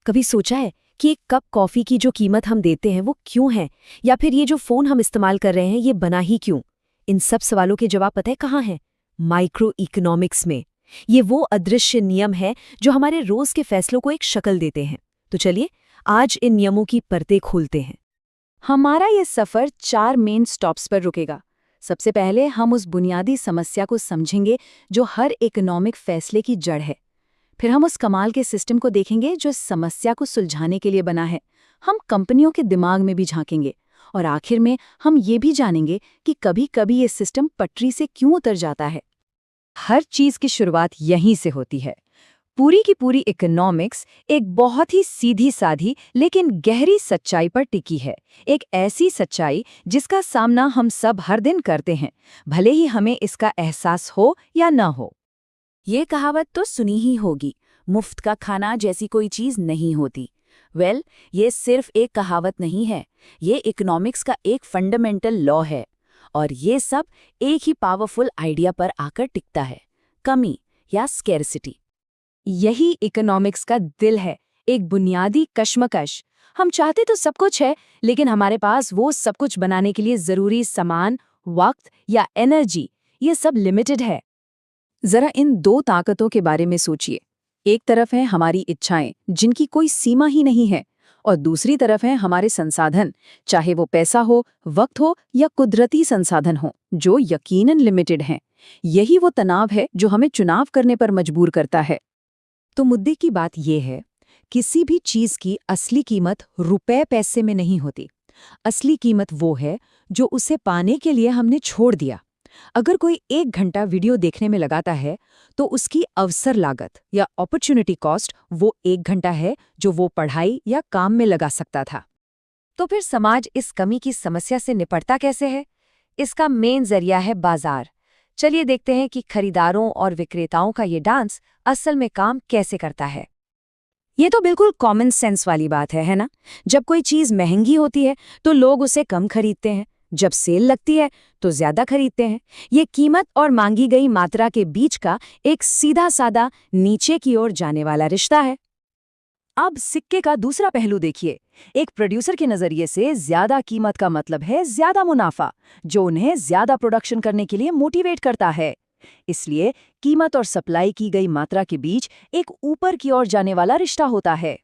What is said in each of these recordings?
कभी सोचा है कि एक कप कॉफी की जो कीमत हम देते हैं वो क्यों है, या फिर ये जो फोन हम इस्तेमाल कर रहे हैं ये बना ही क्यों? इन सब सवालों के जवाब पता है कहाँ हैं? माइक्रो इकोनॉमिक्स में। ये वो अदृश्य नियम है जो हमारे रोज के फैसलों को एक शक्ल देते हैं। तो चलिए आज इन नियमों की परतें खोलते हैं। हमारा ये सफ़र 4 मेन स्टॉप्स पर रुकेगा। सबसे पहले हम उस बुनियादी समस्या को समझेंगे जो हर इकोनॉमिक फैसले की जड़ है। फिर हम उस कमाल के सिस्टम को देखेंगे जो इस समस्या को सुलझाने के लिए बना है। हम कंपनियों के दिमाग में भी झांकेंगे। और आखिर में हम ये भी जानेंगे कि कभी-कभी ये सिस्टम पटरी से क्यों उतर जाता है। हर चीज़ की शुरुआत यहीं से होती है। पूरी की पूरी इकोनॉमिक्स एक बहुत ही सीधी-साधी लेकिन गहरी सच्चाई पर टिकी है। एक ऐसी सच्चाई जिसका सामना हम सब हर दिन करते हैं, भले ही हमें इसका एहसास हो या न हो। ये कहावत तो सुनी ही होगी, मुफ्त का खाना जैसी कोई चीज नहीं होती। ये सिर्फ एक कहावत नहीं है, ये इकोनॉमिक्स का एक फंडामेंटल लॉ है। और ये सब एक ही पावरफुल आइडिया पर आकर टिकता है, कमी या स्कैरसिटी। यही इकोनॉमिक्स का दिल है, एक बुनियादी कश्मकश। हम चाहते तो सब कुछ है, लेकिन हमारे पास वो सब कुछ बनाने के लिए ज़रूरी सामान, वक्त या एनर्जी, ये सब लिमिटेड है। जरा इन दो ताकतों के बारे में सोचिए। एक तरफ है हमारी इच्छाएं, जिनकी कोई सीमा ही नहीं है, और दूसरी तरफ है हमारे संसाधन, चाहे वो पैसा हो, वक्त हो या कुदरती संसाधन हो, जो यकीनन लिमिटेड हैं। यही वो तनाव है जो हमें चुनाव करने पर मजबूर करता है। तो मुद्दे की बात यह है, किसी भी चीज की असली कीमत रुपए पैसे में नहीं होती। असली कीमत वो है जो उसे पाने के लिए हमने छोड़ दिया। अगर कोई 1 घंटा वीडियो देखने में लगाता है, तो उसकी अवसर लागत या अपॉर्चुनिटी कॉस्ट वो 1 घंटा है जो वो पढ़ाई या काम में लगा सकता था। तो फिर समाज इस कमी की समस्या से निपटता कैसे है? इसका मेन जरिया है बाजार। चलिए देखते हैं कि खरीदारों और विक्रेताओं का ये डांस असल में काम कैसे करता है। ये तो बिल्कुल कॉमन सेंस वाली बात है ना? जब कोई चीज महंगी होती है तो लोग उसे कम खरीदते हैं, जब सेल लगती है तो ज्यादा खरीदते हैं। ये कीमत और मांगी गई मात्रा के बीच का एक सीधा साधा नीचे की ओर जाने वाला रिश्ता है। अब सिक्के का दूसरा पहलू देखिए। एक प्रोड्यूसर के नजरिए से ज्यादा कीमत का मतलब है ज्यादा मुनाफा, जो उन्हें ज्यादा प्रोडक्शन करने के लिए मोटिवेट करता है। इसलिए कीमत और सप्लाई की गई मात्रा के बीच एक ऊपर की ओर जाने वाला रिश्ता होता है।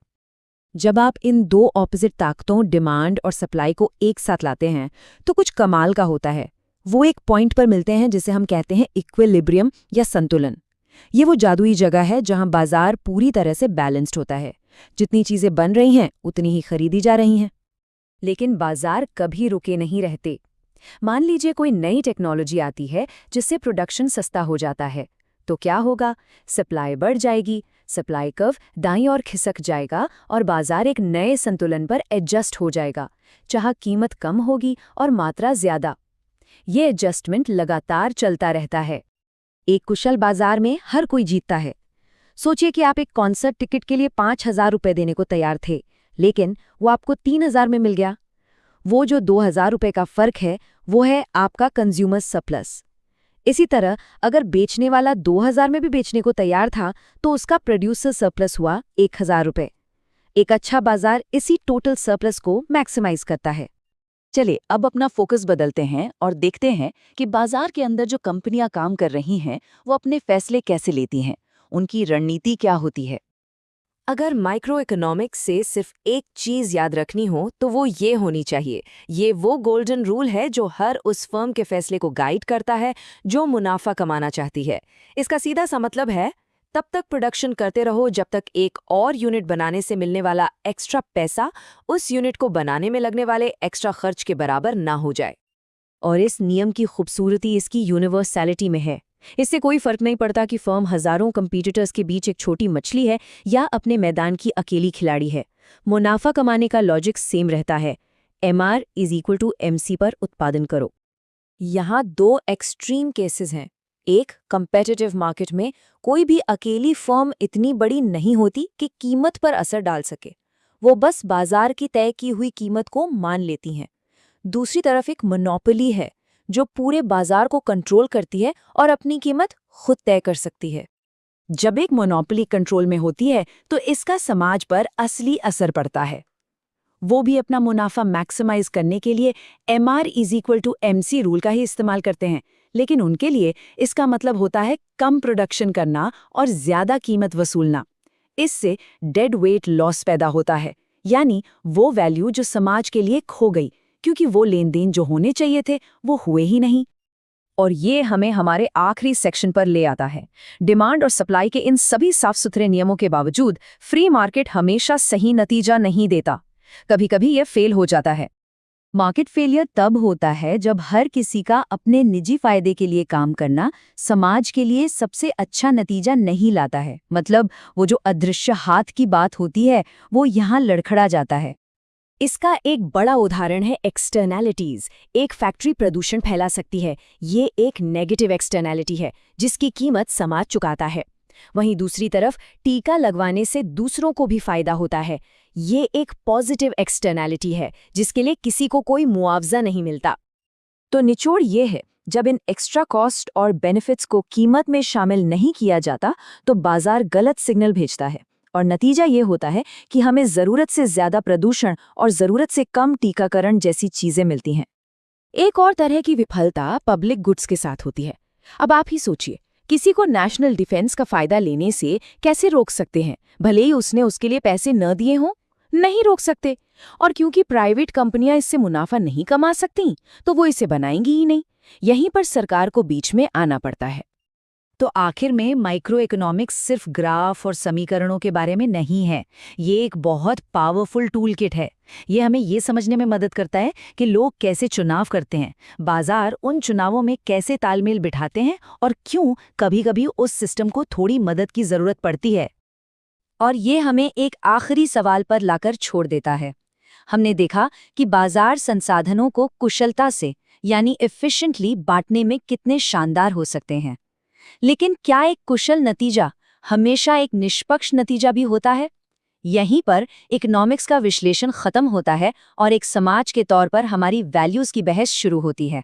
जब आप इन दो ऑपोजिट ताकतों डिमांड और सप्लाई को एक साथ लाते हैं तो कुछ कमाल का होता है। वो एक पॉइंट पर मिलते हैं जिसे हम कहते हैं इक्विलिब्रियम या संतुलन। ये वो जादुई जगह है जहां बाजार पूरी तरह से बैलेंस्ड होता है। जितनी चीजें बन रही हैं उतनी ही खरीदी जा रही हैं। लेकिन बाजार कभी रुके नहीं रहते। मान लीजिए कोई नई टेक्नोलॉजी आती है जिससे प्रोडक्शन सस्ता हो जाता है, तो क्या होगा? सप्लाई बढ़ जाएगी, सप्लाई कर्व दाईं ओर खिसक जाएगा और बाजार एक नए संतुलन पर एडजस्ट हो जाएगा, जहां कीमत कम होगी और मात्रा ज्यादा। ये एडजस्टमेंट लगातार चलता रहता है। एक कुशल बाजार में हर कोई जीतता है। सोचिए कि आप एक कॉन्सर्ट टिकट के लिए 5,000 रुपये देने को तैयार थे, लेकिन वो आपको 3,000 में मिल गया। वो जो 2,000 रुपये का फर्क है, वो है आपका कंज्यूमर सरप्लस। इसी तरह अगर बेचने वाला 2,000 में भी बेचने को तैयार था, तो उसका प्रोड्यूसर सरप्लस हुआ 1,000 रुपये। एक अच्छा बाजार इसी टोटल सरप्लस को मैक्सिमाइज करता है। चलिए अब अपना फोकस बदलते हैं और देखते हैं कि बाजार के अंदर जो कंपनियां काम कर रही हैं, वो अपने फैसले कैसे लेती हैं, उनकी रणनीति क्या होती है। अगर माइक्रो इकोनॉमिक्स से सिर्फ एक चीज याद रखनी हो तो वो ये होनी चाहिए, ये वो गोल्डन रूल है जो हर उस फर्म के फैसले को गाइड करता है जो मुनाफा कमाना चाहती है। इसका सीधा सा मतलब है, तब तक प्रोडक्शन करते रहो जब तक एक और यूनिट बनाने से मिलने वाला एक्स्ट्रा पैसा उस यूनिट को बनाने में लगने वाले एक्स्ट्रा खर्च के बराबर ना हो जाए। और इस नियम की खूबसूरती इसकी यूनिवर्सैलिटी में है। इससे कोई फर्क नहीं पड़ता कि फर्म हजारों कंपीटिटर्स के बीच एक छोटी मछली है या अपने मैदान की अकेली खिलाड़ी है। मुनाफा कमाने का लॉजिक सेम रहता है, MR=MC पर उत्पादन करो। यहाँ दो एक्सट्रीम केसेस हैं। एक, कंपेटिटिव मार्केट में कोई भी अकेली फर्म इतनी बड़ी नहीं होती कि कीमत पर असर डाल सके, वो बस बाजार की तय की हुई कीमत को मान लेती हैं। दूसरी तरफ एक मोनोपोली है जो पूरे बाजार को कंट्रोल करती है और अपनी कीमत खुद तय कर सकती है। जब एक मोनोपोली कंट्रोल में होती है तो इसका समाज पर असली असर पड़ता है। वो भी अपना मुनाफा मैक्सिमाइज करने के लिए MR=MC रूल का ही इस्तेमाल करते हैं, लेकिन उनके लिए इसका मतलब होता है कम प्रोडक्शन करना और ज्यादा कीमत वसूलना। इससे डेड वेट लॉस पैदा होता है, यानी वो वैल्यू जो समाज के लिए खो गई, क्योंकि वो लेन देन जो होने चाहिए थे वो हुए ही नहीं। और ये हमें हमारे आखिरी सेक्शन पर ले आता है। डिमांड और सप्लाई के इन सभी साफ सुथरे नियमों के बावजूद फ्री मार्केट हमेशा सही नतीजा नहीं देता। कभी-कभी ये फेल हो जाता है। मार्केट फेलियर तब होता है जब हर किसी का अपने निजी फायदे के लिए काम करना समाज के लिए सबसे अच्छा नतीजा नहीं लाता है। मतलब वो जो अदृश्य हाथ की बात होती है वो यहाँ लड़खड़ा जाता है। इसका एक बड़ा उदाहरण है एक्सटर्नैलिटीज। एक फैक्ट्री प्रदूषण फैला सकती है, ये एक नेगेटिव एक्सटर्नैलिटी है जिसकी कीमत समाज चुकाता है। वहीं दूसरी तरफ टीका लगवाने से दूसरों को भी फायदा होता है, ये एक पॉजिटिव एक्सटर्नैलिटी है जिसके लिए किसी को कोई मुआवजा नहीं मिलता। तो निचोड़ ये है, जब इन एक्स्ट्रा कॉस्ट और बेनिफिट्स को कीमत में शामिल नहीं किया जाता तो बाजार गलत सिग्नल भेजता है, और नतीजा ये होता है कि हमें जरूरत से ज्यादा प्रदूषण और जरूरत से कम टीकाकरण जैसी चीजें मिलती हैं। एक और तरह की विफलता पब्लिक गुड्स के साथ होती है। अब आप ही सोचिए, किसी को नेशनल डिफेंस का फायदा लेने से कैसे रोक सकते हैं, भले ही उसने उसके लिए पैसे न दिए हों? नहीं रोक सकते। और क्योंकि प्राइवेट कंपनियां इससे मुनाफा नहीं कमा सकती तो वो इसे बनाएंगी ही नहीं। यहीं पर सरकार को बीच में आना पड़ता है। तो आखिर में माइक्रो इकोनॉमिक्स सिर्फ ग्राफ और समीकरणों के बारे में नहीं है, ये एक बहुत पावरफुल टूल किट है। ये हमें ये समझने में मदद करता है कि लोग कैसे चुनाव करते हैं, बाजार उन चुनावों में कैसे तालमेल बिठाते हैं और क्यों कभी-कभी उस सिस्टम को थोड़ी मदद की जरूरत पड़ती है। और ये हमें एक आखिरी सवाल पर लाकर छोड़ देता है। हमने देखा कि बाजार संसाधनों को कुशलता से यानी एफिशिएंटली बांटने में कितने शानदार हो सकते हैं, लेकिन क्या एक कुशल नतीजा हमेशा एक निष्पक्ष नतीजा भी होता है? यहीं पर इकोनॉमिक्स का विश्लेषण खत्म होता है और एक समाज के तौर पर हमारी वैल्यूज की बहस शुरू होती है।